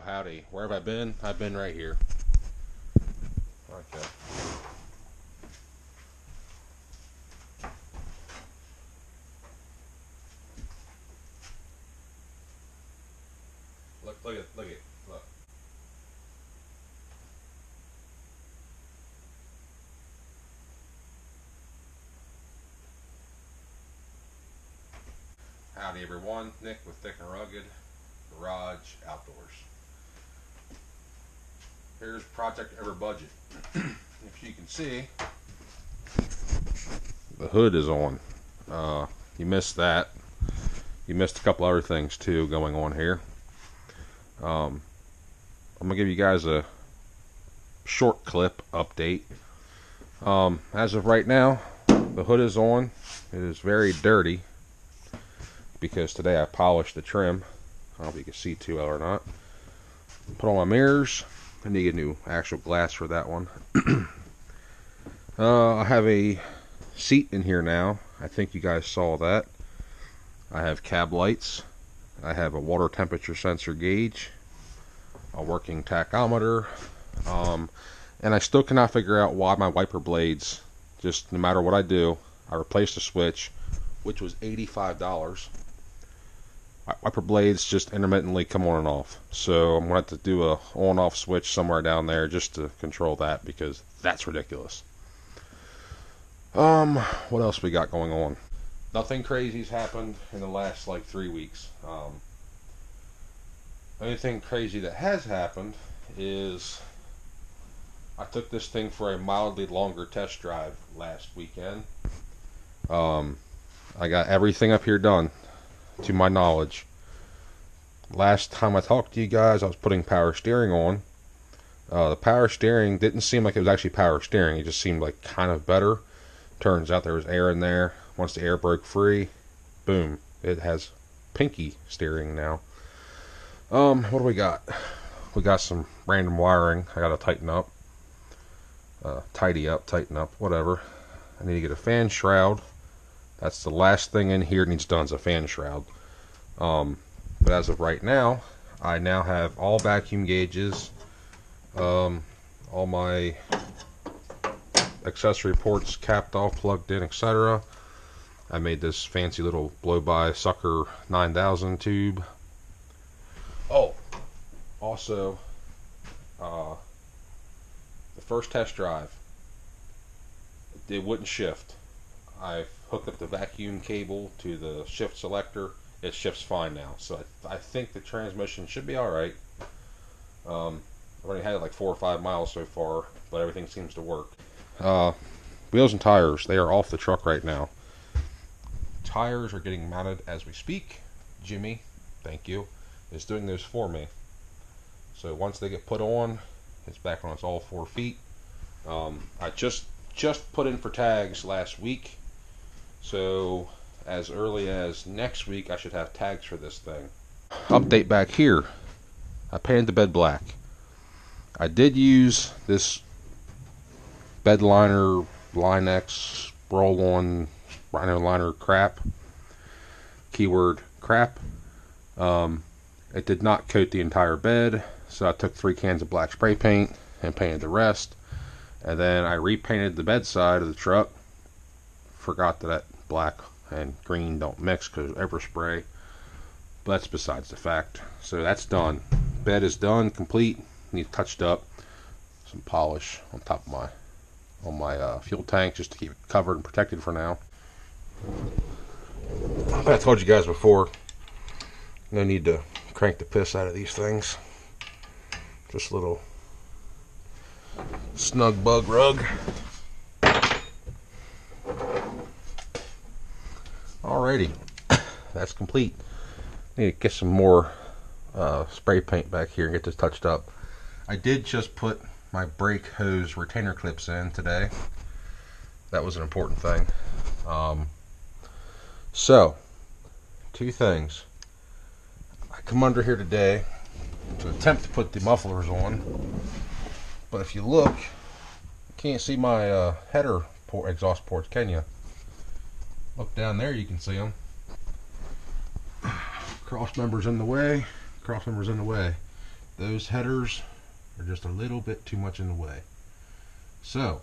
howdy. Where have I been? I've been right here. Okay. Look. Howdy everyone, Nick with Thick and Rugged Garage Outdoors. Here's Project Ever Budget. If you can see, the hood is on. You missed that. You missed a couple other things too going on here. I'm gonna give you guys a short clip update. As of right now, the hood is on. It is very dirty because today I polished the trim. I don't know if you can see too well or not. Put on my mirrors. I need to get new actual glass for that one. I have a seat in here now. I think you guys saw that. I have cab lights. I have a water temperature sensor gauge, a working tachometer, and I still cannot figure out why my wiper blades, just no matter what I do, I replaced the switch, which was $85. Wiper blades just intermittently come on and off, so I'm going to have to do a on-off switch somewhere down there just to control that, because that's ridiculous. What else we got going on? Nothing crazy's happened in the last like 3 weeks. Only thing crazy that has happened is I took this thing for a mildly longer test drive last weekend. I got everything up here done, to my knowledge. Last time I talked to you guys, I was putting power steering on. The power steering didn't seem like it was actually power steering. It just seemed like kind of better. Turns out there was air in there. Once the air broke free, boom, it has pinky steering now. What do we got? We got some random wiring I gotta tighten up. Tidy up, tighten up, whatever. I need to get a fan shroud. That's the last thing in here needs done, is a fan shroud. But as of right now, I now have all vacuum gauges, all my accessory ports capped off, plugged in, etc. I made this fancy little blow-by sucker 9000 tube. Oh, also, the first test drive, it wouldn't shift. I hooked up the vacuum cable to the shift selector. It shifts fine now, so I think the transmission should be alright. I've already had it like 4 or 5 miles so far, but everything seems to work. Wheels and tires, they are off the truck right now. Tires are getting mounted as we speak. Jimmy, thank you, is doing those for me. So once they get put on, it's back on its all 4 feet. I just put in for tags last week, so as early as next week I should have tags for this thing. Update back here, I painted the bed black. I did use this bed liner, Line-X, roll-on rhino liner crap, keyword crap. It did not coat the entire bed, so I took 3 cans of black spray paint and painted the rest, and then I repainted the bed side of the truck. Forgot that black and green don't mix because of overspray, but that's besides the fact. So that's done. Bed is done, complete. Needs touched up, some polish on top of my fuel tank just to keep it covered and protected for now. I told you guys before, no need to crank the piss out of these things. Just a little snug bug rug. Alrighty, that's complete. Need to get some more spray paint back here and get this touched up. I did just put my brake hose retainer clips in today. That was an important thing. So, 2 things. I come under here today to attempt to put the mufflers on, but if you look, you can't see my header exhaust ports, can you? Look down there, you can see them. Cross members in the way, cross members in the way. those headers are just a little bit too much in the way. So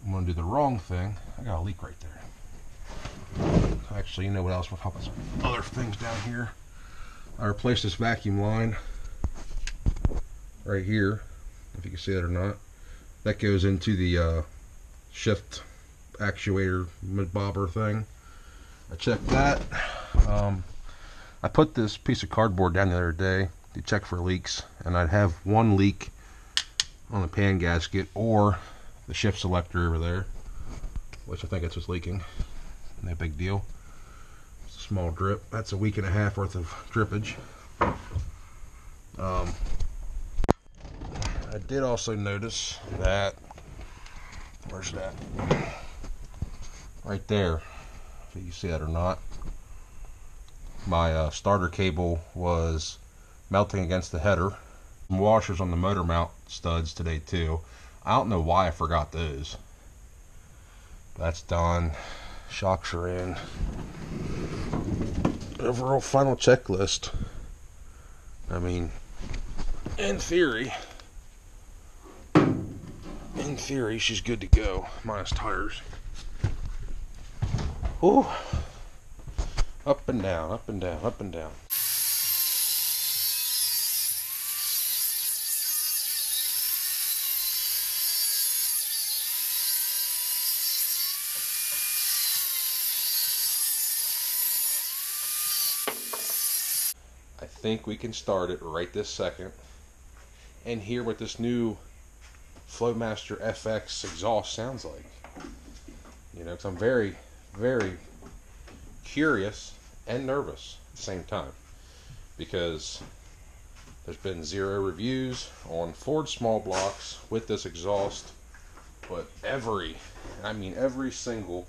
I'm going to do the wrong thing. I got a leak right there. Actually, you know what else will help us? Other things down here. I replaced this vacuum line right here, if you can see that or not. That goes into the shift actuator bobber thing. I checked that. I put this piece of cardboard down the other day to check for leaks, and I'd have one leak on the pan gasket or the shift selector over there, which I think it's what's leaking. No big deal. It's a small drip. That's a week and a half worth of drippage. I did also notice that, where's that? Right there, if you can see that or not, my starter cable was melting against the header. Some washers on the motor mount studs today too. I don't know why I forgot those. That's done. Shocks are in. Overall final checklist. I mean, in theory, she's good to go, minus tires. Ooh. Up and down, up and down, up and down. I think we can start it right this second and hear what this new Flowmaster FX exhaust sounds like. You know, because I'm very, very curious and nervous at the same time, because there's been 0 reviews on Ford small blocks with this exhaust, but every single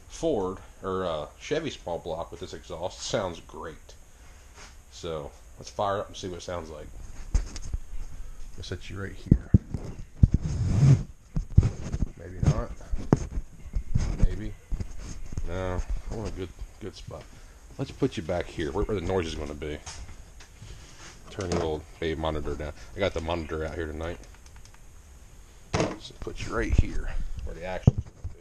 Ford or Chevy small block with this exhaust sounds great. So let's fire it up and see what it sounds like. I'll set you right here. Maybe not. Maybe. No, I want a good spot. Let's put you back here, where the noise is going to be. Turn the old baby monitor down. I got the monitor out here tonight. So put you right here, where the action's going to be.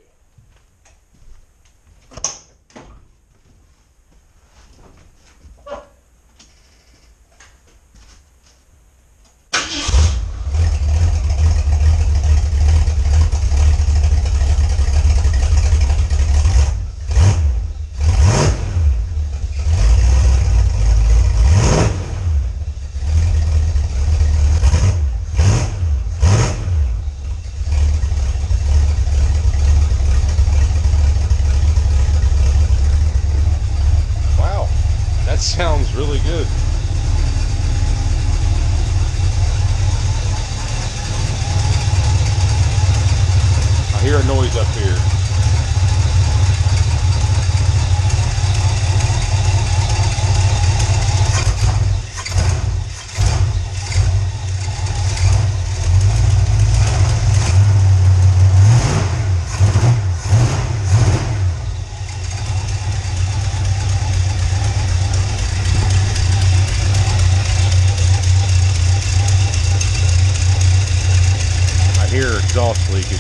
That sounds really good. I hear a noise up here. Hear exhaust leakage.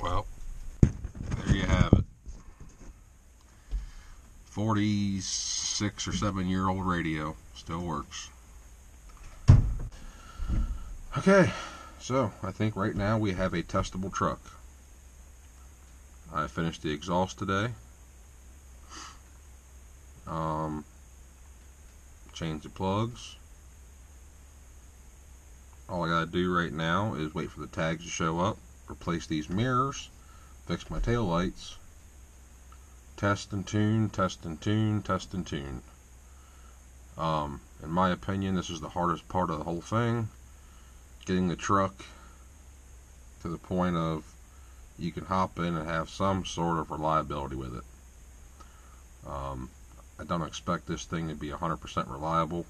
Well, there you have it. 46 or 7-year-old radio. Still works. Okay, so I think right now we have a testable truck. I finished the exhaust today. Changed the plugs. All I gotta do right now is wait for the tags to show up, replace these mirrors, fix my tail lights, test and tune, test and tune, test and tune. In my opinion, this is the hardest part of the whole thing. Getting the truck to the point of you can hop in and have some sort of reliability with it. I don't expect this thing to be 100% reliable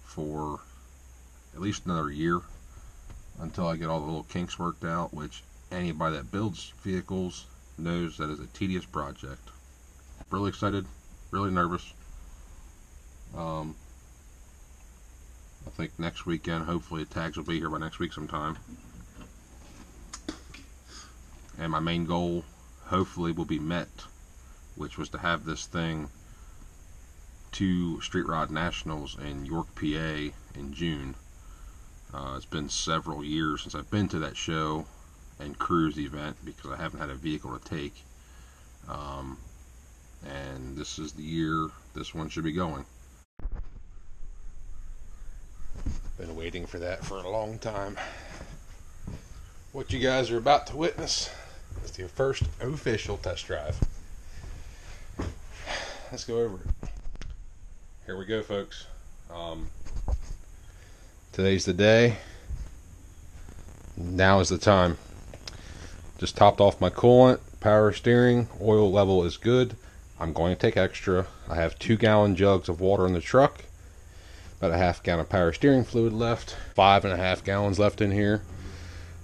for at least another year until I get all the little kinks worked out, which anybody that builds vehicles knows that is a tedious project. Really excited, really nervous. I think next weekend, hopefully the tags will be here by next week sometime. And my main goal, hopefully, will be met, which was to have this thing to Street Rod Nationals in York, PA in June. It's been several years since I've been to that show and cruise event because I haven't had a vehicle to take. And this is the year this one should be going. Been waiting for that for a long time. What you guys are about to witness is your first official test drive. Let's go over it. Here we go, folks. Today's the day. Now is the time. Just topped off my coolant, power steering, oil level is good. I'm going to take extra. I have 2-gallon jugs of water in the truck, about a half gallon of power steering fluid left, 5.5 gallons left in here.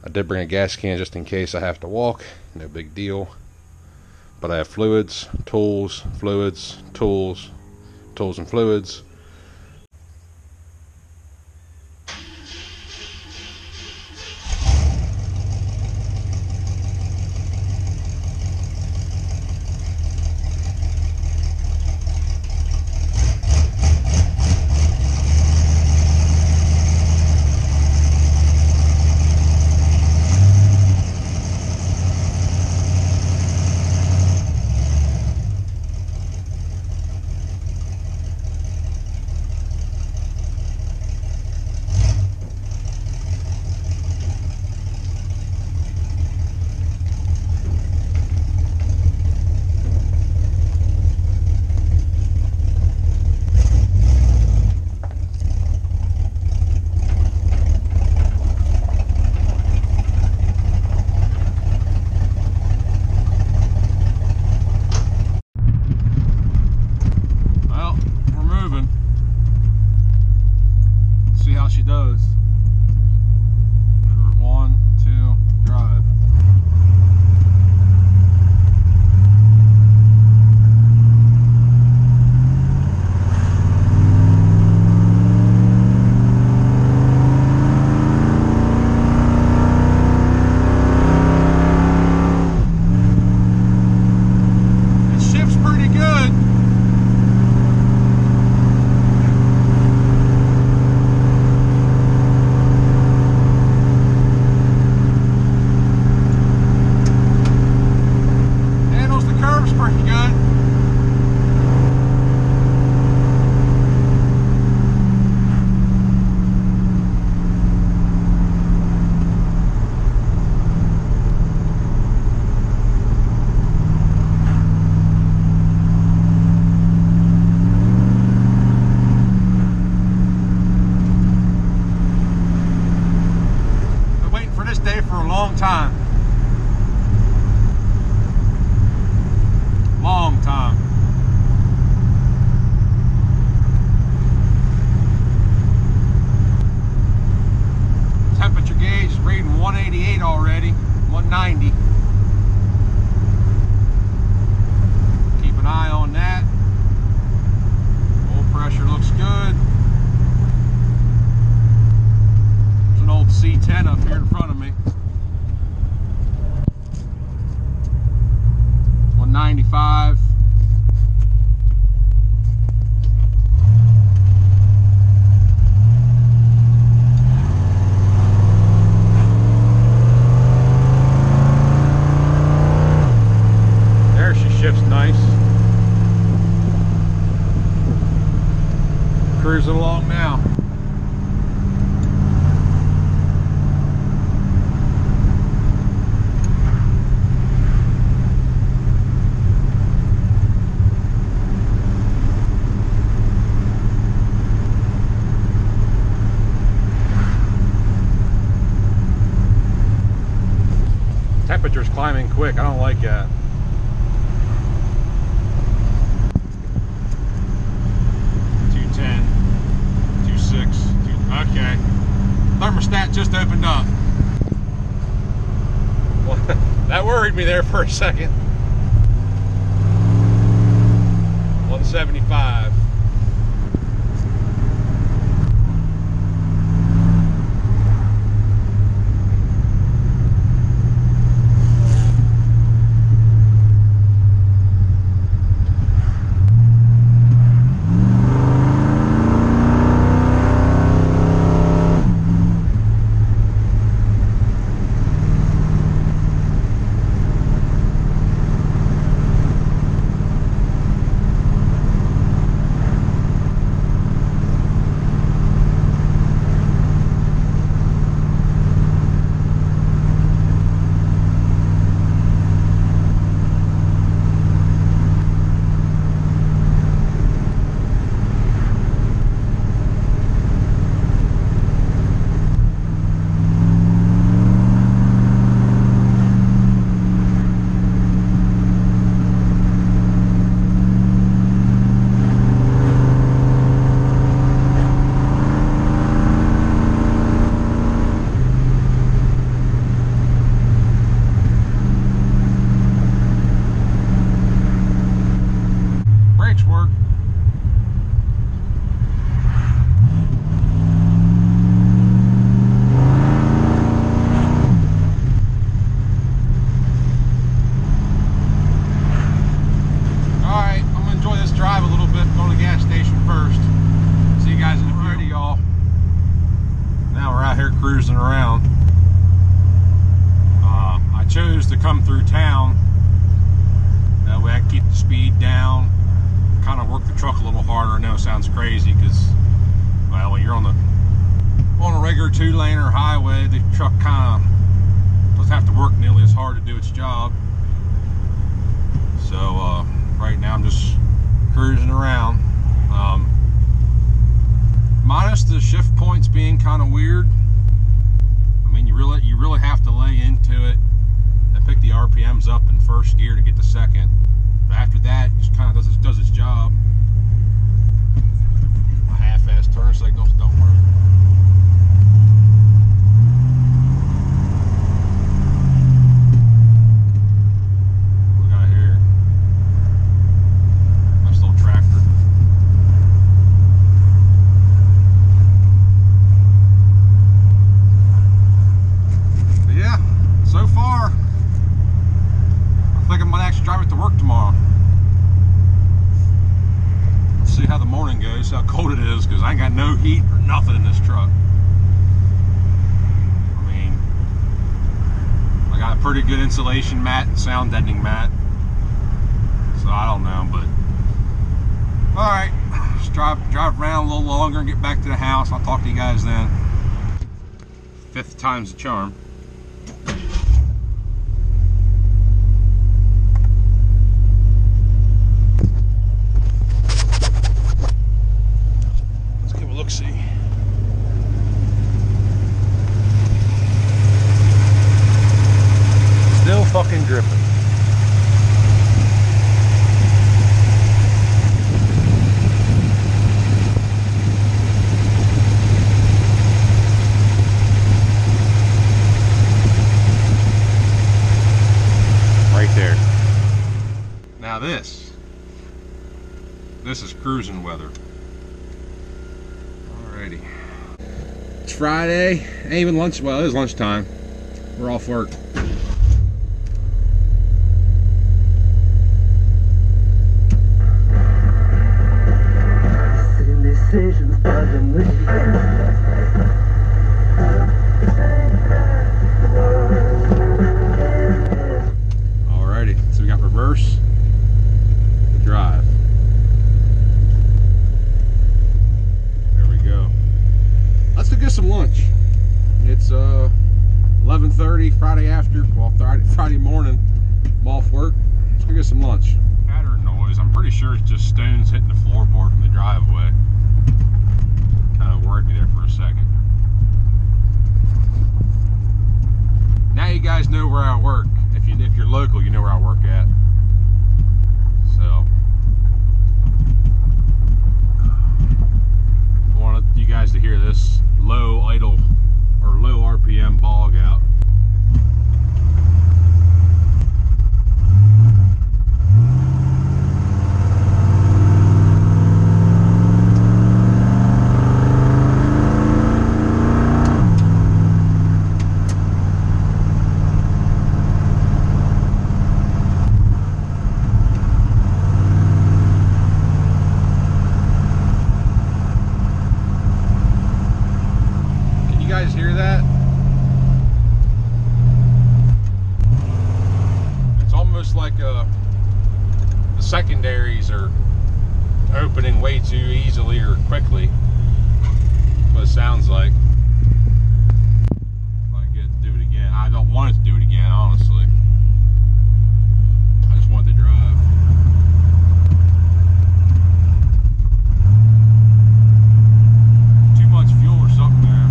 I did bring a gas can just in case I have to walk, no big deal. But I have fluids, tools, fluids, tools, tools and fluids. She does. 1, 2, drive. It shifts pretty good. For a long time. Long time. Temperature gauge is reading 188 already, 190. Keep an eye on that. Oil pressure looks good. There's an old C10 up here in front of me. 195. There she shifts nice. Cruising along now. temperature's climbing quick. I don't like that. Okay. Thermostat just opened up. Well, that worried me there for a second. 175. Cruising around. I chose to come through town. That way I can keep the speed down, kind of work the truck a little harder. I know it sounds crazy because, well, when you're on a regular 2-laner highway, the truck kind of doesn't have to work nearly as hard to do its job. So right now I'm just cruising around. Minus the shift points being kind of weird. I mean, you really have to lay into it and pick the RPMs up in first gear to get to second. But after that, it just kind of does its job. My half-ass turn signals don't work. What we got here? Nice little tractor. So far, I think I might actually drive it to work tomorrow. Let's see how the morning goes, how cold it is, because I ain't got no heat or nothing in this truck. I mean, I got a pretty good insulation mat and sound deadening mat, so I don't know, but alright, just drive around a little longer and get back to the house. I'll talk to you guys then. 5th time's the charm. Look-see. Still fucking dripping. Right there. Now this is cruising weather. It's Friday, ain't even lunch, well, it is lunchtime. We're off work. Alrighty, so we got reverse, drive. Let's go get some lunch. It's 11:30 Friday after, well, Friday morning. I'm off work. Let's go get some lunch. Pattern noise. I'm pretty sure it's just stones hitting the floorboard from the driveway. Kind of worried me there for a second. Now you guys know where I work. If if you're local, you know where I work at. So I wanted you guys to hear this low idle or low RPM bog out. Hear that? It's almost like the secondaries are opening way too easily or quickly. That's what it sounds like. If I get to do it again, I don't want it to do it again, honestly. I just want it to drive. Too much fuel or something, man.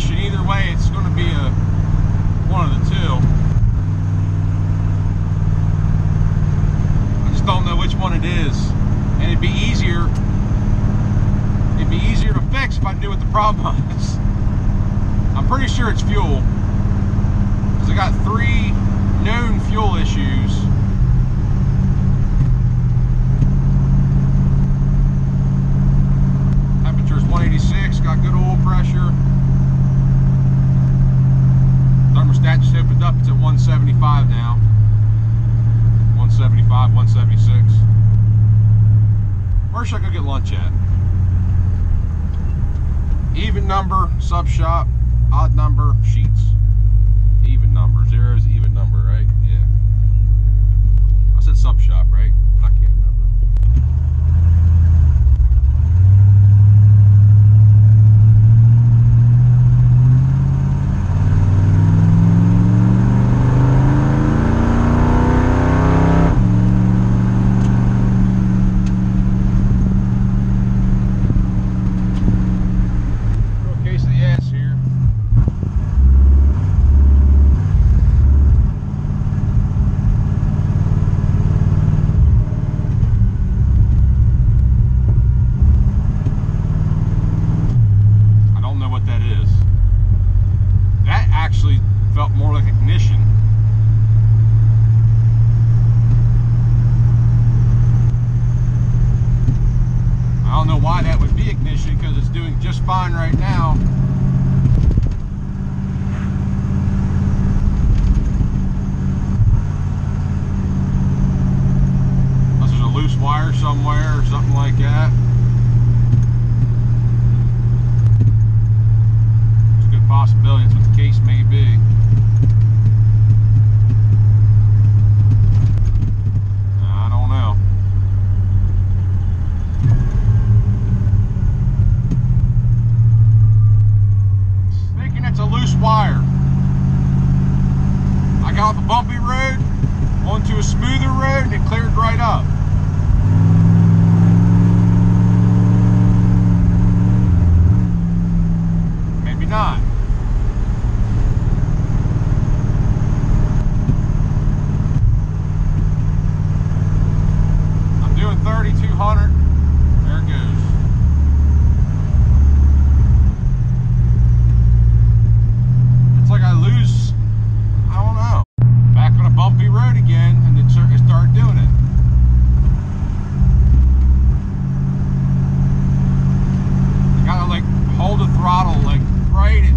Either way, it's going to be one of the two. I just don't know which one it is, and it'd be easier to fix if I knew what the problem was. I'm pretty sure it's fuel, because I got 3 known fuel issues. Temperature's 186, got good oil pressure. Thermostat just opened up, it's at 175 now. 175, 176. Where should I go get lunch at? Even number, sub shop, odd number, Sheetz. Even number, zero's even number, right? Yeah. I said sub shop, right? I can't remember. Felt more like ignition. I don't know why that would be ignition, because it's doing just fine right now. Unless there's a loose wire somewhere or something like that. It's a good possibility. That's what the case may be. Wire. I got off a bumpy road onto a smoother road and it cleared right up. Maybe not. I'm doing 3,200. There it goes. Like I lose, I don't know, back on a bumpy road again, and it started doing it. I gotta like hold the throttle like right at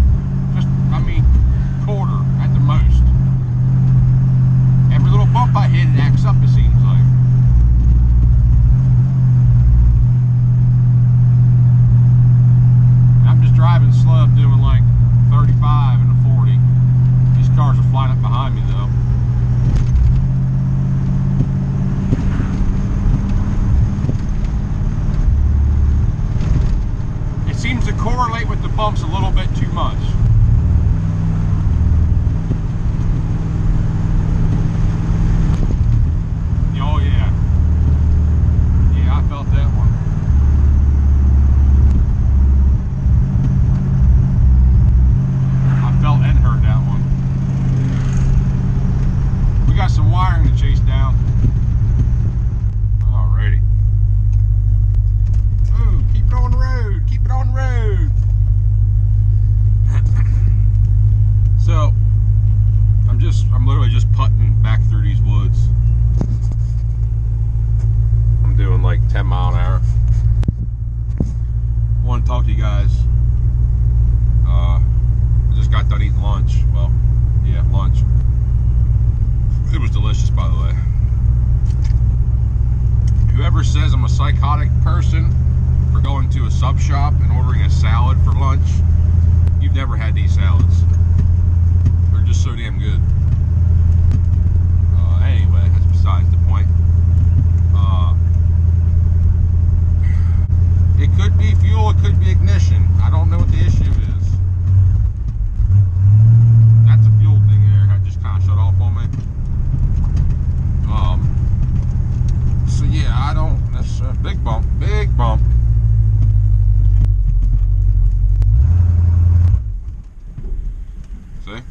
just putting back through these woods. I'm doing like 10 mile an hour. I want to talk to you guys. I just got done eating lunch. Well, yeah, lunch. It was delicious, by the way. Whoever says I'm a psychotic person for going to a sub shop and ordering a salad for lunch, you've never had these salads. They're just so damn good. Anyway, that's besides the point. It could be fuel, it could be ignition. I don't know what the issue is. That's a fuel thing there. It just kind of shut off on me. So yeah, I don't. That's a big bump. Big bump. See?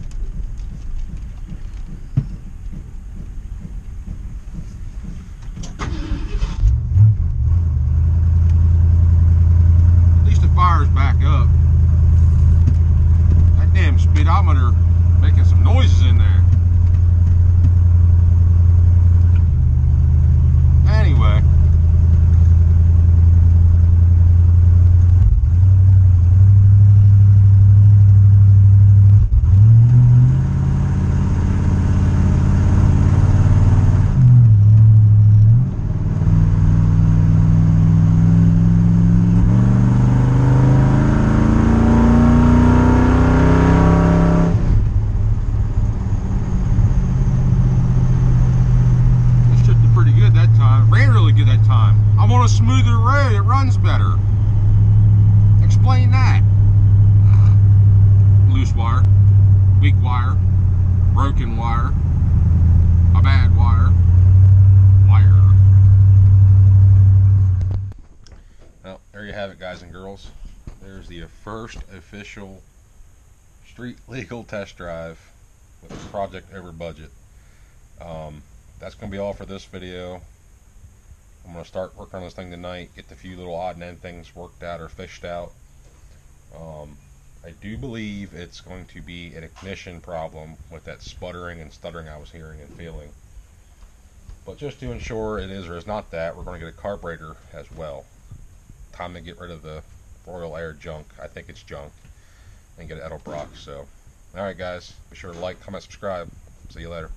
At least the fire's back up. That damn speedometer making some noises in there. Anyway. I'm on a smoother road, it runs better. Explain that. Loose wire, weak wire, broken wire, a bad wire. Well, there you have it, guys and girls. There's the first official street legal test drive with a project over budget. That's going to be all for this video. I'm going to start working on this thing tonight, get the few little odd and end things worked out or fished out. I do believe it's going to be an ignition problem with that sputtering and stuttering I was hearing and feeling. But just to ensure it is or is not that, we're going to get a carburetor as well. Time to get rid of the Royal Air junk. I think it's junk. And get an Edelbrock. So, alright guys, be sure to like, comment, subscribe. See you later.